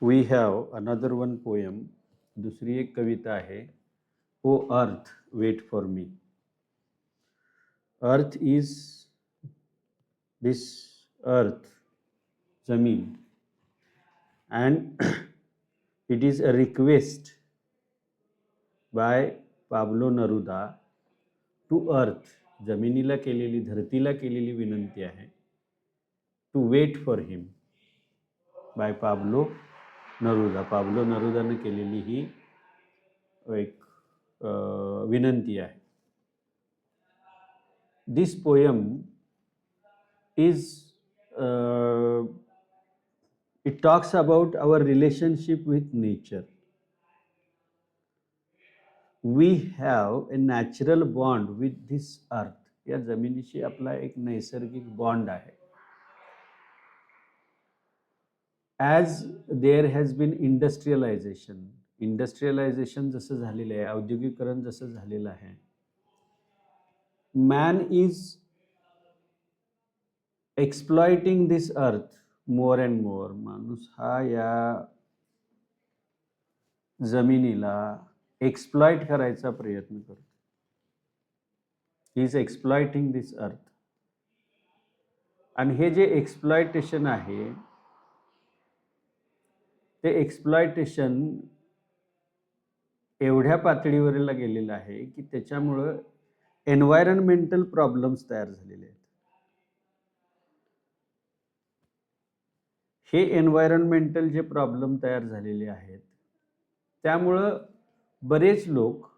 We have another one poem. दुसरी एक कविता आहे. O earth, wait for me. Earth is this earth, Zameen, and it is a request by Pablo Neruda to earth. जमिनीला केलेली, धरतीला केलेली विनंती आहे. To wait for him by Pablo Neruda. Pablo नेरुदाने केलेली ही एक विनंती आहे. This poem is it talks about our relationship with nature. We have a natural bond with this earth. या जमिनीशी आपला एक नैसर्गिक बॉन्ड आहे. As there has been industrialization जसं झालेलं आहे, औद्योगिकरण जसं झालेलं आहे, man is exploiting this earth more and more. माणूस हा या जमिनीला एक्सप्लॉइट करायचा प्रयत्न करतो. He is exploiting this earth. आणि हे जे एक्सप्लॉयटेशन आहे ते एक्सप्लॉयटेशन एवढ्या पातळीवरला गेलेलं आहे की त्याच्यामुळं एन्व्हायरमेंटल प्रॉब्लेम्स तयार झालेले आहेत. हे एन्व्हायरमेंटल जे प्रॉब्लेम तयार झालेले आहेत त्यामुळं बरेच लोक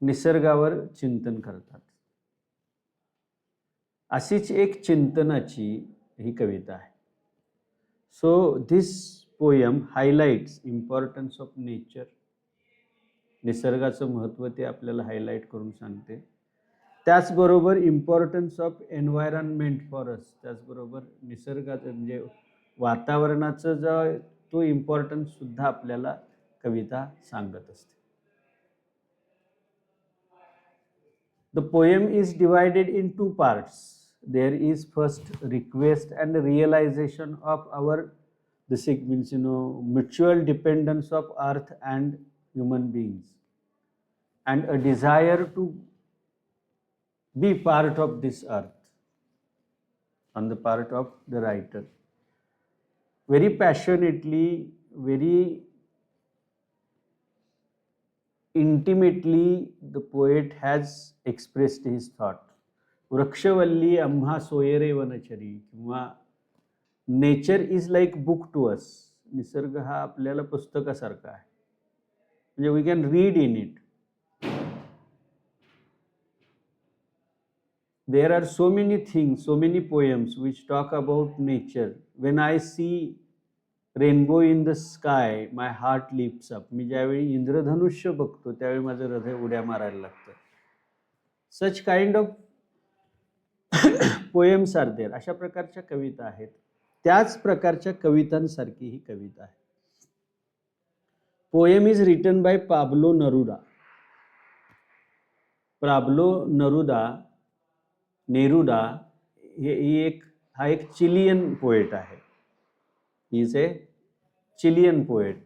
निसर्गावर चिंतन करतात. अशीच एक चिंतनाची ही कविता आहे. So this poem highlights importance of nature. निसर्गाचं महत्त्व ते आपल्याला हायलाइट करून सांगते. त्याचबरोबर importance of environment for us. त्याचबरोबर निसर्गाचं म्हणजे वातावरणाचं जो तो इम्पॉर्टन्स सुद्धा आपल्याला कविता सांगत असते. The poem is divided in two parts. There is first request and realization of our, this means mutual dependence of earth and human beings, and a desire to be part of this earth on the part of the writer. Very passionately, very intimately the poet has expressed his thought. वृक्षवल्ली आम्हा सोयरे वनचरी, किंवा nature is like book to us. निसर्ग हा आपल्याला पुस्तकासारखा आहे, म्हणजे we can read in it. There are so many things, so many poems which talk about nature. When I see rainbow in the sky my heart lifts up. मी ज्यावेळी इंद्रधनुष्य बघतो त्यावेळी माझं हृदय उड्या मारायला लागतं. Such kind of poems are there. अशा प्रकारच्या कविता आहेत. त्याच प्रकारच्या कवितांसारखी ही कविता आहे. Poem is written bye Pablo Neruda. Pablo Neruda हा एक चिलियन पोएट आहे. He is a Chilean poet.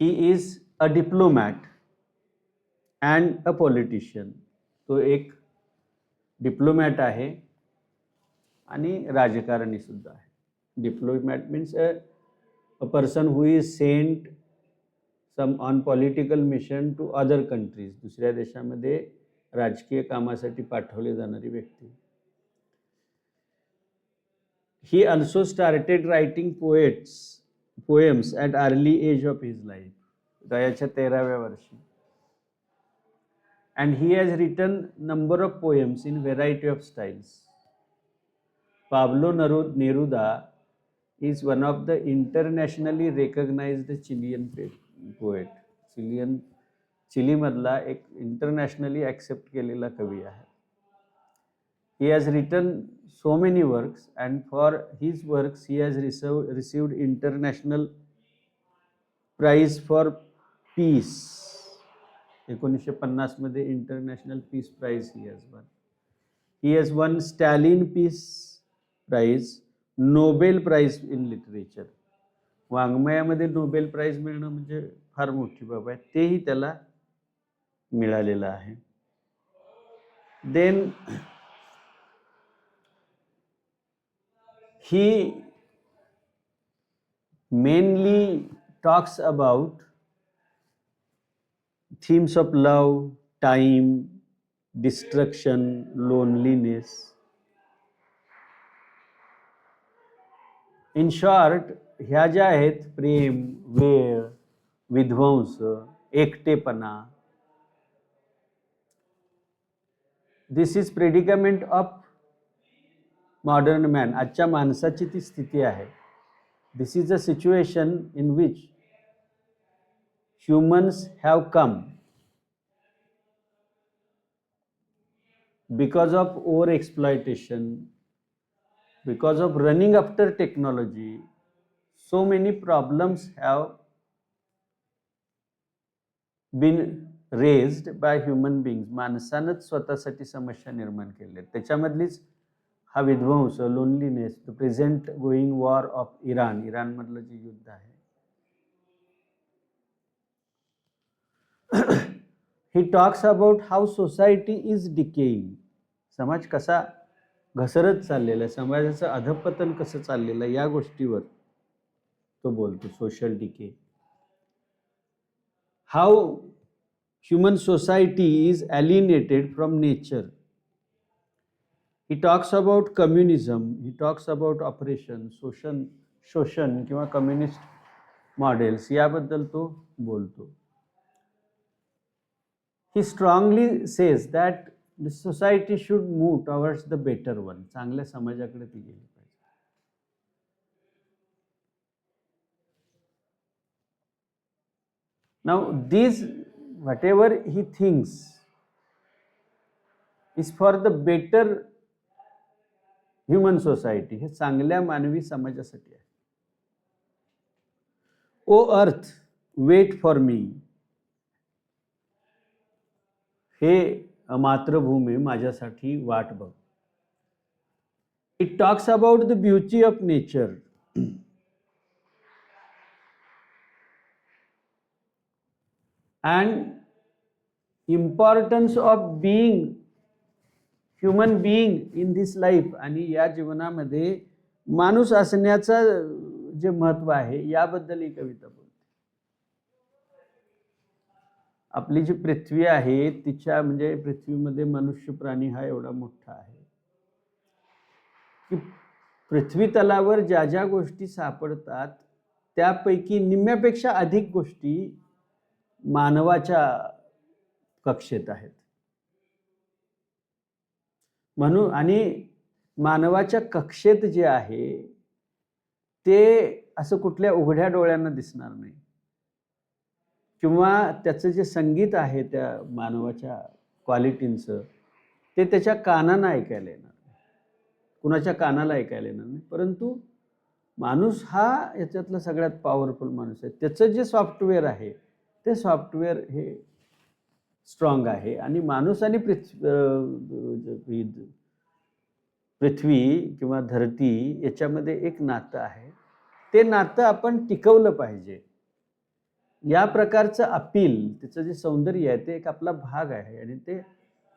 He is a diplomat and a politician. तो एक डिप्लोमॅट आहे आणि राजकारणी सुद्धा आहे. Diplomat means a person who is sent some on political mission to other countries. दुसऱ्या देशामध्ये राजकीय कामासाठी पाठवले जाणारी व्यक्ती. He also started writing poems at early age of his life. वयाच्या 13व्या वर्षी. And he has written number of poems in variety of styles. Pablo Neruda is one of the internationally recognized Chilean poet. Chile मधला एक internationally accept केलेला कवी आहे. He has written so many works, and for his works he has received international prize for peace. 1950 मध्ये international peace prize he has won. He has won Stalin Peace Prize, Nobel prize in literature. वाङ्मयामध्ये Nobel prize मिळणं म्हणजे फार मोठी बाब आहे. तेही त्याला मिळालेलं आहे. Then he mainly talks about themes of love, time, destruction, loneliness. In short, ह्या ज्या आहेत प्रेम, वेळ, विध्वंस, एकटेपणा, this is predicament of modern man. आजच्या माणसाची ती स्थिती आहे. This is a situation in which humans have come because of over exploitation, because of running after technology. So many problems have been raised by human beings. माणसानंच स्वतःसाठी समस्या निर्माण केल्या. त्याच्यामधलीच हा विध्वंस, loneliness, the present going war of Iran, इराणमधलं जे युद्ध आहे. He talks about how society is decaying. समाज कसा घसरत चाललेला आहे, समाजाचं अधपतन कसं चाललेलं आहे, या गोष्टीवर तो बोलतो. Social decay. How human society is alienated from nature. He talks about communism, he talks about operation, शोषण किंवा कम्युनिस्ट मॉडेल्स, याबद्दल तो बोलतो. He strongly says that the society should move towards the better one. चांगल्या समाजाकडे ती गेली पाहिजे. Now these, whatever he thinks is for the better human society. हे चांगल्या मानवी समाजासाठी आहे. O earth, wait for me. हे मातृभूमी, माझ्यासाठी वाट बघ. It talks about the beauty of nature. And importance of being human being in this life. आणि या जीवनामध्ये माणूस असण्याचं जे महत्व आहे, याबद्दल ही कविता बोलते. आपली जी पृथ्वी आहे, तिच्या म्हणजे पृथ्वीमध्ये मनुष्य प्राणी हा एवढा मोठा आहे की पृथ्वी तलावर ज्या ज्या गोष्टी सापडतात, त्यापैकी निम्म्यापेक्षा अधिक गोष्टी मानवाच्या कक्षेत आहेत. म्हणून आणि मानवाच्या कक्षेत जे आहे ते असं कुठल्या उघड्या डोळ्यांना दिसणार नाही, किंवा त्याचं जे संगीत आहे त्या मानवाच्या क्वालिटींचं, ते त्याच्या कानानं ऐकायला येणार नाही, कुणाच्या कानाला ऐकायला येणार नाही. परंतु माणूस हा याच्यातला सगळ्यात पॉवरफुल माणूस आहे. त्याचं जे सॉफ्टवेअर आहे, ते सॉफ्टवेअर हे स्ट्रॉंग आहे. आणि माणूस आणि पृथ्वी किंवा धरती याच्यामध्ये एक नातं आहे. ते नातं आपण टिकवलं पाहिजे. या प्रकारचं अपील, त्याचं जे सौंदर्य आहे, ते एक आपला भाग आहे आणि ते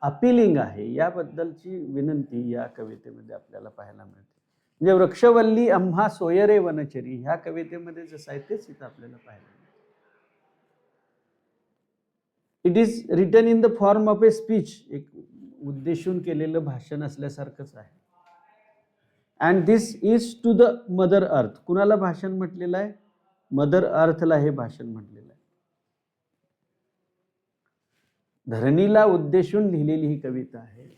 अपीलिंग आहे. याबद्दलची विनंती या कवितेमध्ये आपल्याला पाहायला मिळते. म्हणजे वृक्षवल्ली आम्हा सोयरे वनचरी, ह्या कवितेमध्ये जसं आहे तेच इथं आपल्याला पाहायला मिळते. It is written in the form of a speech. एक उद्देशून केलेलं भाषण असल्यासारखंच आहे. And this is to the mother earth. कुणाला भाषण म्हटलेलं आहे? मदर अर्थला हे भाषण म्हटलेलं आहे. धरणीला उद्देशून लिहिलेली ही कविता आहे.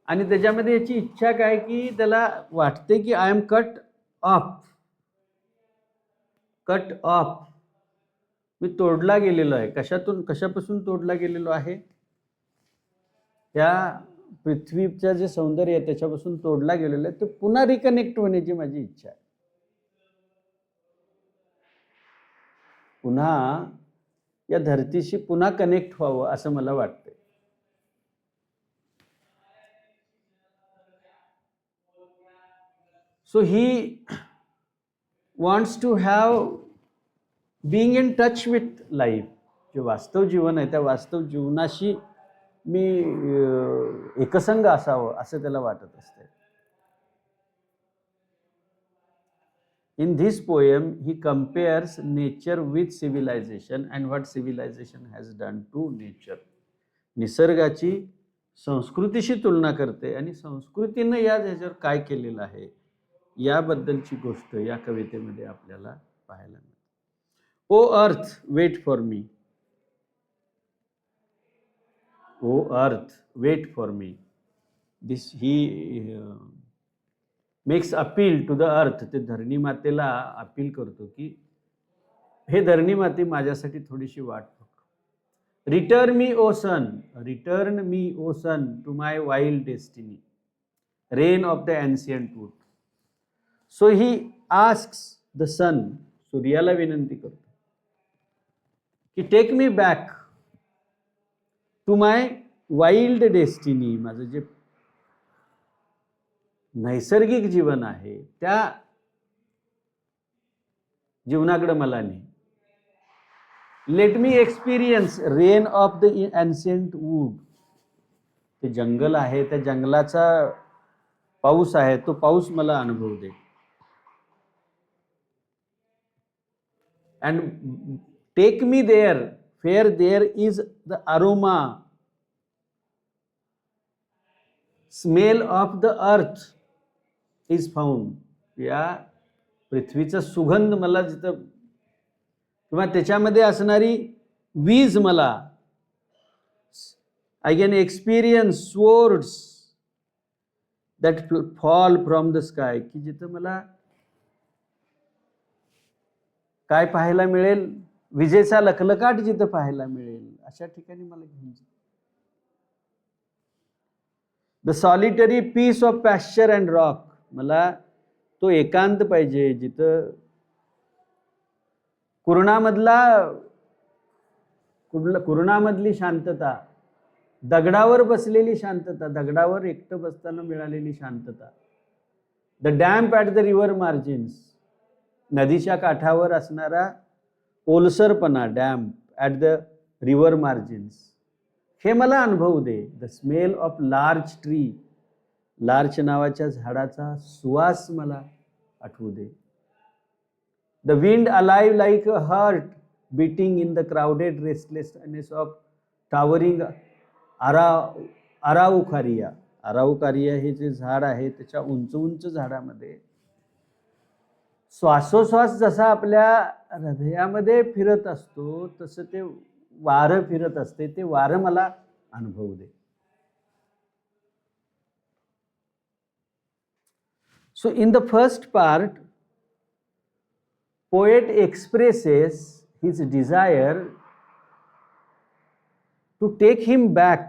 आणि त्याच्यामध्ये याची इच्छा काय की त्याला वाटते की आय एम कट ऑफ, मी तोडला गेलेलो आहे. कशापासून तोडला गेलेलो आहे? त्या पृथ्वीचं जे सौंदर्य आहे त्याच्यापासून तोडला गेलेलं आहे. ते पुन्हा रिकनेक्ट होण्याची माझी इच्छा आहे. पुन्हा या धरतीशी पुन्हा कनेक्ट व्हावं असं मला वाटतंय. So he wants to have being in touch with life. जे वास्तव जीवन आहे त्या वास्तव जीवनाशी मी एकसंग असावं असं त्याला वाटत असते. In this poem, he compares nature with civilization and what civilization has done to nature. निसर्गाची संस्कृतीशी तुलना करते आणि संस्कृतीनं या ह्याच्यावर काय केलेलं आहे याबद्दलची गोष्ट या कवितेमध्ये आपल्याला पाहायला मिळते. ओ earth wait for me, O earth wait for me. This he makes appeal to the earth. ते धरणी मातेला अपील करतो की हे धरणी माते माझ्यासाठी थोडीशी वाट बघ. Return me O sun, return me O sun to my wild destiny, rain of the ancient wood. So he asks the sun, सूर्याला विनंती करतो की take me back to my wild destiny. माझं जे नैसर्गिक जीवन आहे त्या जीवनाकडे मला नाही. Let me experience rain of the ancient wood. ते जंगल आहे, त्या जंगलाचा पाऊस आहे, तो पाऊस मला अनुभव दे. And take me there fair there is the aroma, smell of the earth is found. या पृथ्वीचा सुगंध मला जिथं किंवा त्याच्यामध्ये असणारी वीज मला, I can experience swords that fall from the sky. की जिथं मला काय पाहायला मिळेल, विजेचा लखलखाट जिथं पाहायला मिळेल अशा ठिकाणी मला घेऊन जा. The solitary peace of pasture and rock. मला तो एकांत पाहिजे जिथं कुरणामधली शांतता, दगडावर बसलेली शांतता, दगडावर एकटं बसताना मिळालेली शांतता. The damp at the river margins. नदीच्या काठावर असणारा ओलसरपणा, damp at the river margins, हे मला अनुभव दे. The smell of large tree. Larch नावाच्या झाडाचा सुवास मला आठवू दे. The wind alive like a heart beating in the crowded restlessness of towering araucaria. Araucaria हे जे झाड आहे त्याच्या उंच उंच झाडामध्ये श्वासोश्वास जसा आपल्या हृदयामध्ये फिरत असतो तसं ते वारं फिरत असते. ते वारं मला अनुभव दे. So in the first part, poet expresses his desire to take him back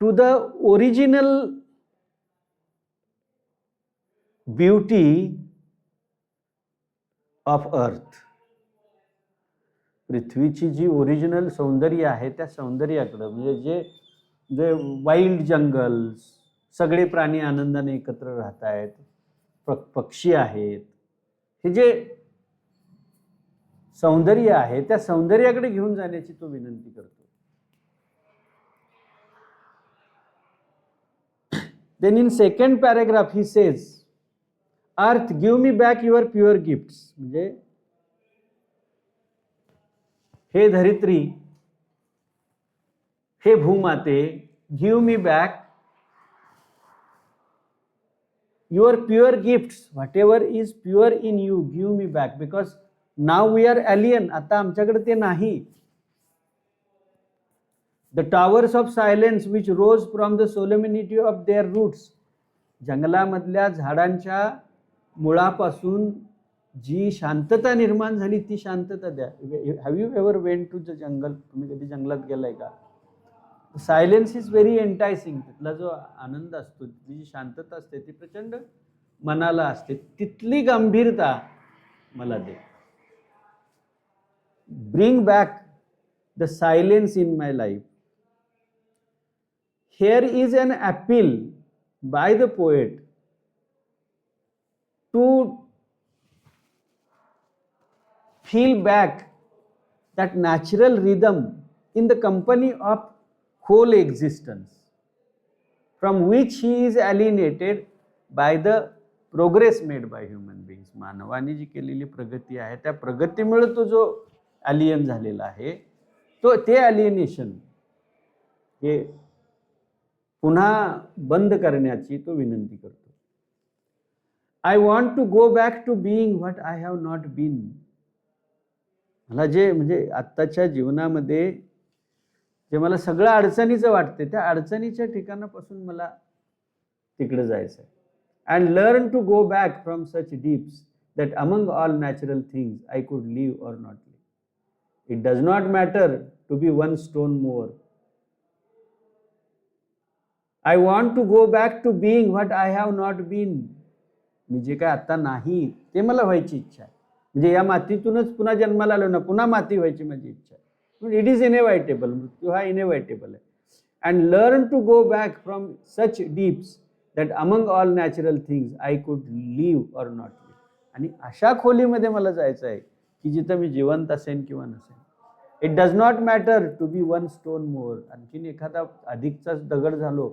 to the original beauty of earth. पृथ्वीची जी ओरिजिनल सौंदर्य आहे त्या सौंदर्याकडे, म्हणजे जे वाईल्ड जंगल्स, सगळे प्राणी आनंदाने एकत्र राहत आहेत, पक्षी आहेत, हे जे सौंदर्य आहे त्या सौंदर्याकडे घेऊन जाण्याची तो विनंती करतो. Then in second paragraph he says, earth give me back your pure gifts. म्हणजे हे धरित्री, हे भूमाते, give me back your pure gifts, whatever is pure in you, give me back, because now we are alien. आता आमच्याकडे ते नाही. The towers of silence which rose from the solemnity of their roots. जंगलामधल्या झाडांच्या मुळापासून जी शांतता निर्माण झाली ती शांतता द्या. Have you ever went to the jungle? तुम्ही कधी जंगलात गेलाय का? Silence is very enticing. तिथला जो आनंद असतो, तिथली जी शांतता असते ती प्रचंड मनाला असते. तिथली गंभीरता मला दे. Bring back the silence in my life. Here is an appeal by the poet to feel back that natural rhythm in the company of whole existence, from which he is alienated by the progress made by human beings. मानवाने जी केलेली प्रगती आहे त्या प्रगतीमुळे तो जो alien झालेला आहे तो ते अलियनेशन हे पुन्हा बंद करण्याची तो विनंती करतो. I want to go back to being what I have not been. मला जे म्हणजे आत्ताच्या जीवनामध्ये जे मला सगळं अडचणीचं वाटते त्या अडचणीच्या ठिकाणापासून मला तिकडे जायचं आहे. And learn to go back from such deeps that among all natural things I could live or not live. It does not matter to be one stone more. I want to go back to being what I have not been. मी जे काय आता नाही ते मला व्हायची इच्छा आहे. म्हणजे या मातीतूनच पुन्हा जन्माला आलो ना, पुन्हा माती व्हायची माझी इच्छा आहे. It is inevitable. मृत्यू हा इनएव्हायटेबल आहे. And learn to go back from such deeps that among all natural things I could live or not live. आणि अशा खोलीमध्ये मला जायचं आहे की जिथं मी जिवंत असेन किंवा नसेन. It does not matter to be one stone more. आणखीन एखादा अधिकचाच दगड झालो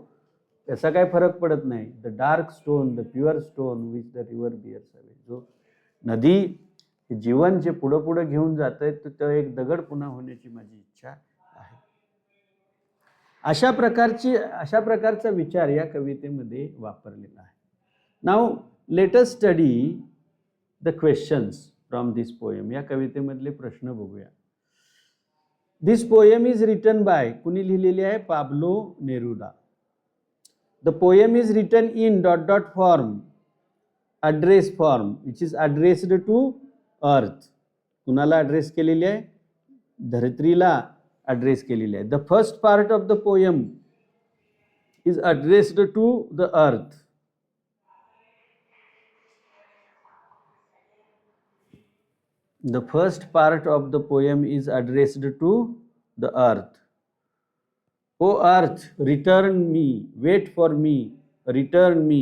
त्याचा काही फरक पडत नाही. The dark stone, the pure stone which the river bears away. जो नदी जीवन जे पुढं पुढं घेऊन जात आहे तो एक दगड पुन्हा होण्याची माझी इच्छा आहे. अशा प्रकारचा विचार या कवितेमध्ये वापरलेला आहे. Now let us study the questions from this poem. या कवितेमधले प्रश्न बघूया. This poem is written by, कुणी लिहिलेली आहे? Pablo Neruda. The poem is written in ... form, address form, which is addressed to earth. कुणाला ॲड्रेस केलेली आहे? धरित्रीला ॲड्रेस केलेली आहे. The first part of the poem is addressed to the earth. The first part of the poem is addressed to the earth. O earth, return me, wait for me, return me.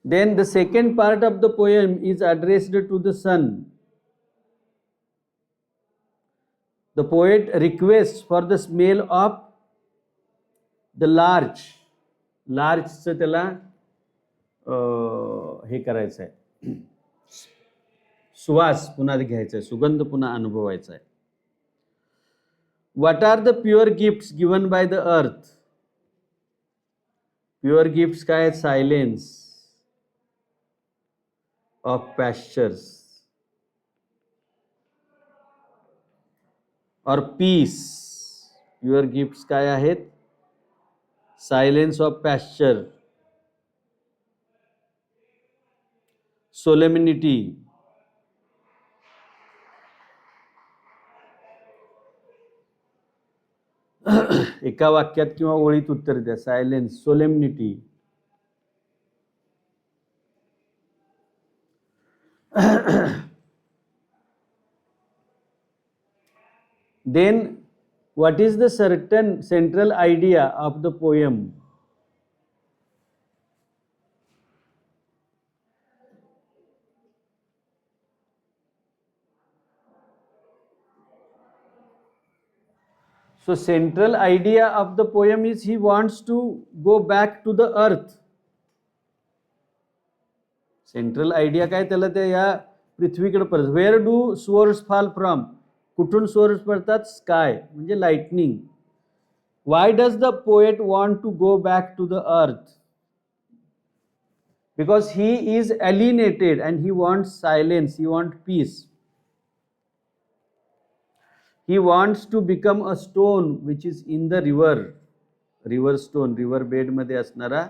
Then the second part of the poem is addressed to the sun. The poet requests for the smell of the larch. लार्चचं त्याला हे करायचं आहे, सुवास पुन्हा घ्यायचा आहे, सुगंध पुन्हा अनुभवायचा आहे. What are the pure gifts given by the earth? Pure gifts काय? Silence of pastures or peace. Pure gifts काय आहेत? Silence of pasture, solemnity, एका वाक्यात किंवा ओळीत उत्तर द्या. Silence, सोलेमनिटी. Then what is the certain central idea of the poem? So central idea of the poem is he wants to go back to the earth. Central idea काय? त्याला त्या या पृथ्वीकडे परत. Where do swords fall from? कुठून swords पडतात? Sky म्हणजे lightning. Why does the poet want to go back to the earth? Because he is alienated and he wants silence, he want peace. He wants to become a stone which is in the river. River stone, river bed मध्ये असणारा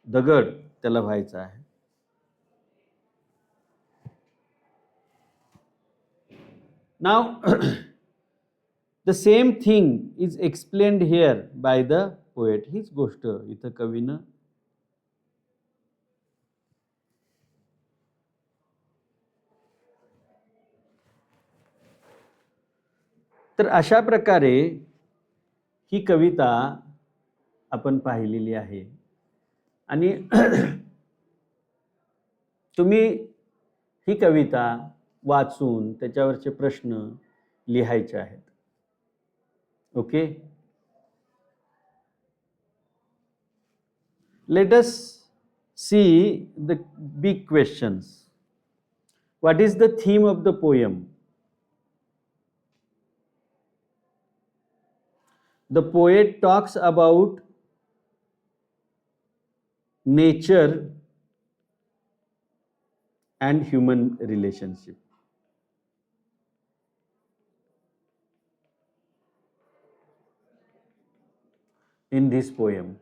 दगड त्याला व्हायचा आहे. Now the same thing is explained here by the poet. हीच गोष्ट इथं कवीनं तर अशा प्रकारे ही कविता आपण पाहिलेली आहे आणि तुम्ही ही कविता वाचून त्याच्यावरचे प्रश्न लिहायचे आहेत. Okay, let us see the big questions. What is the theme of the poem? The poet talks about nature and human relationship. In this poem,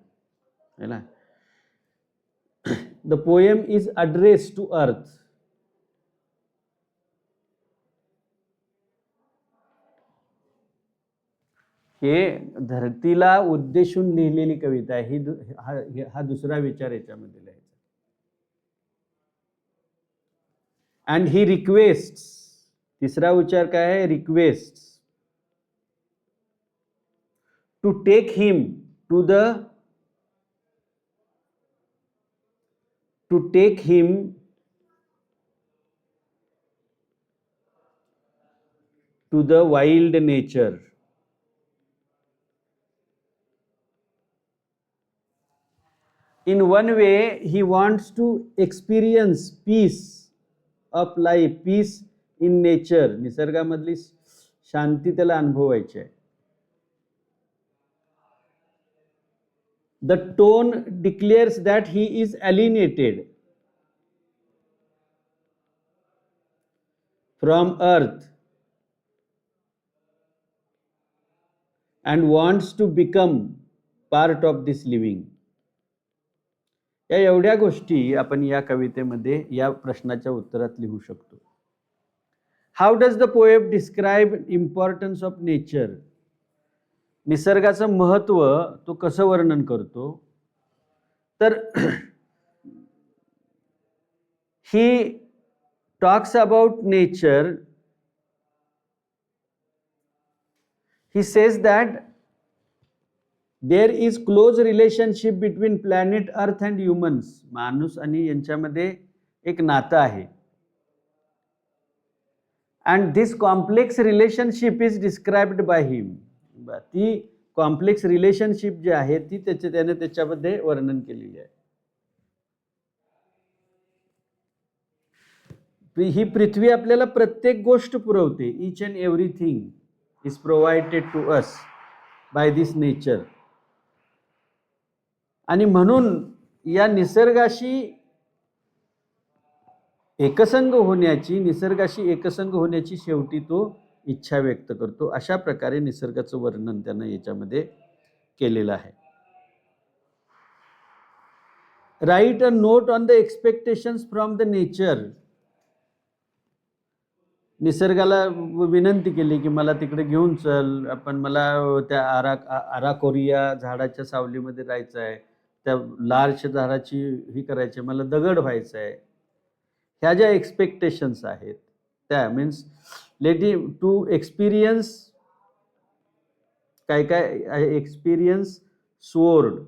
the poem is addressed to earth. हे धरतीला उद्देशून लिहिलेली कविता आहे. हा दुसरा विचार याच्यामध्ये लिहायचा. And he request, तिसरा विचार काय आहे? Request to take him to take him to the wild nature. In one way, he wants to experience peace of life, peace in nature. निसर्गामधली शांती त्याला अनुभवायची आहे. The tone declares that he is alienated from earth and wants to become part of this living. या एवढ्या गोष्टी आपण या कवितेमध्ये या प्रश्नाच्या उत्तरात लिहू शकतो. How does the poem describe importance of nature? निसर्गाचं महत्व तो कसं वर्णन करतो? तर he talks about nature. He says that there is close relationship between planet Earth and humans. माणूस आणि यांच्यामध्ये एक नातं आहे. And this complex relationship is described by him. ती कॉम्प्लेक्स रिलेशनशिप जी आहे ती त्याने त्याच्यामध्ये वर्णन केलेली आहे. ही पृथ्वी आपल्याला प्रत्येक गोष्ट पुरवते. Each and everything is provided to us by this nature. आणि म्हणून या निसर्गाशी एकसंग होण्याची शेवटी तो इच्छा व्यक्त करतो. अशा प्रकारे निसर्गाचं वर्णन त्यानं याच्यामध्ये केलेलं आहे. Right a note on the expectations from the nature. निसर्गाला विनंती केली की मला तिकडे घेऊन चल, आपण मला त्या आराकोरिया झाडाच्या सावलीमध्ये राहायचं आहे, त्या लार्च झाडाची ही करायची, मला दगड व्हायचं आहे. ह्या ज्या एक्सपेक्टेशन्स आहेत त्या means let him to experience काय एक्सपिरियन्स स्वोर्ड.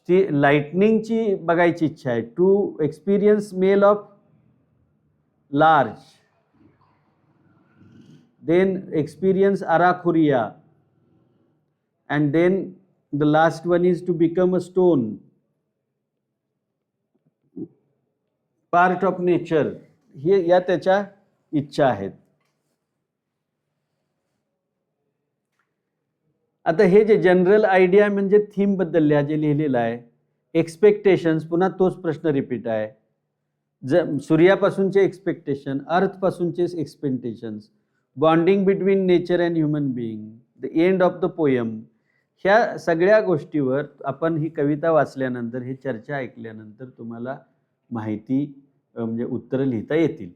ती लाइटनिंगची बघायची इच्छा आहे. To experience smell of large, then experience araucaria, and then the last one is to become a stone, part of nature. हे या त्याच्या इच्छा आहेत. आता हे जे जनरल आयडिया म्हणजे थीम बद्दल जे लिहिलेलं आहे, एक्सपेक्टेशन्स, पुन्हा तोच प्रश्न रिपीट आहे. सूर्यापासूनचे एक्सपेक्टेशन, अर्थ पासूनचे expectations, bonding between nature and human being, the end of the poem. ह्या सगळ्या गोष्टीवर आपण ही कविता वाचल्यानंतर, ही चर्चा ऐकल्यानंतर तुम्हाला माहिती म्हणजे उत्तरं लिहिता येतील.